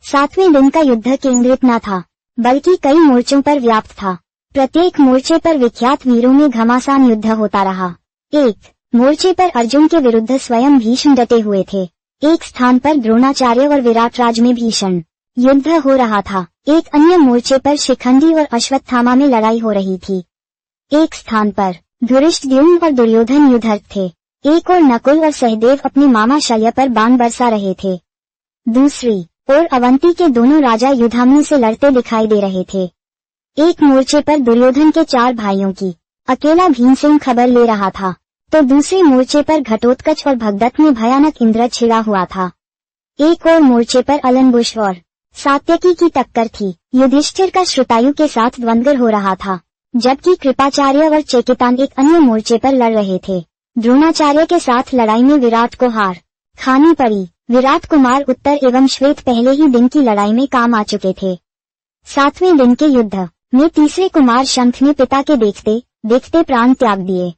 सातवें दिन का युद्ध केंद्रित न था, बल्कि कई मोर्चों पर व्याप्त था। प्रत्येक मोर्चे पर विख्यात वीरों में घमासान युद्ध होता रहा। एक मोर्चे पर अर्जुन के विरुद्ध स्वयं भीष्म डटे हुए थे। एक स्थान पर द्रोणाचार्य और विराटराज में भीषण युद्ध हो रहा था। एक अन्य मोर्चे पर शिखंडी और अश्वत्थामा में लड़ाई हो रही थी। एक स्थान पर धृष्टद्युम्न और दुर्योधन युद्धरत थे। एक और नकुल और सहदेव अपने मामा शल्य पर बाण बरसा रहे थे। दूसरी और अवंती के दोनों राजा युद्धाग्नि से लड़ते दिखाई दे रहे थे। एक मोर्चे पर दुर्योधन के 4 भाइयों की अकेला भीमसेन खबर ले रहा था, तो दूसरे मोर्चे पर घटोत्कच और भगदत्त में भयानक इंद्र छिड़ा हुआ था। एक और मोर्चे पर अलंबुश और सात्यकी की टक्कर थी। युधिष्ठिर का श्रुतायु के साथ द्वंद्व हो रहा था, जबकि कृपाचार्य और चेकितान एक अन्य मोर्चे पर लड़ रहे थे। द्रोणाचार्य के साथ लड़ाई में विराट को हार खानी पड़ी। विराट कुमार उत्तर एवं श्वेत पहले ही दिन की लड़ाई में काम आ चुके थे। 7वें दिन के युद्ध में तीसरे कुमार शंख ने पिता के देखते देखते प्राण त्याग दिए,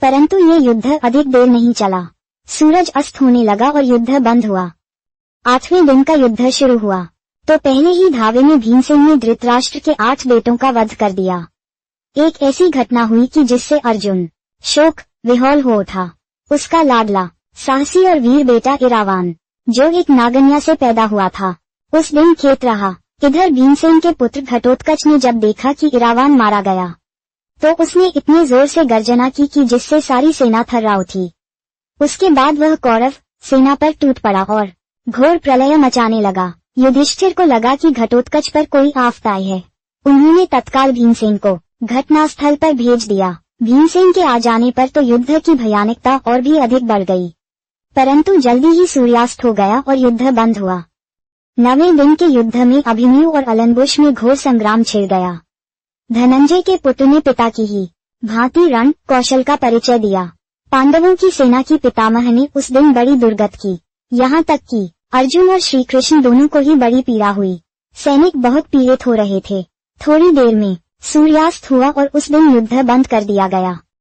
परंतु ये युद्ध अधिक देर नहीं चला। सूरज अस्त होने लगा और युद्ध बंद हुआ। 8वें दिन का युद्ध शुरू हुआ तो पहले ही धावे में भीमसेन ने धृतराष्ट्र के 8 बेटों का वध कर दिया। एक ऐसी घटना हुई कि जिससे अर्जुन शोक विह्वल हो उठा। उसका लाडला साहसी और वीर बेटा इरावान, जो एक नागन्या से पैदा हुआ था, उस दिन खेत रहा। इधर भीमसेन के पुत्र घटोत्कच ने जब देखा कि इरावान मारा गया, तो उसने इतने जोर से गर्जना की कि जिससे सारी सेना थर्रा उठी। उसके बाद वह कौरव सेना पर टूट पड़ा और घोर प्रलय मचाने लगा। युधिष्ठिर को लगा कि घटोत्कच पर कोई आफत आई है। उन्होंने तत्काल भीमसेन को घटनास्थल पर भेज दिया। भीमसेन के आ जाने पर तो युद्ध की भयानकता और भी अधिक बढ़ गई, परंतु जल्दी ही सूर्यास्त हो गया और युद्ध बंद हुआ। 9वें दिन के युद्ध में अभिमन्यु और अलंबुश में घोर संग्राम छिड़ गया। धनंजय के पुत्र ने पिता की ही भांति रण कौशल का परिचय दिया। पांडवों की सेना की पितामह ने उस दिन बड़ी दुर्गत की, यहाँ तक कि अर्जुन और श्री कृष्ण दोनों को ही बड़ी पीड़ा हुई। सैनिक बहुत पीड़ित हो रहे थे। थोड़ी देर में सूर्यास्त हुआ और उस दिन युद्ध बंद कर दिया गया।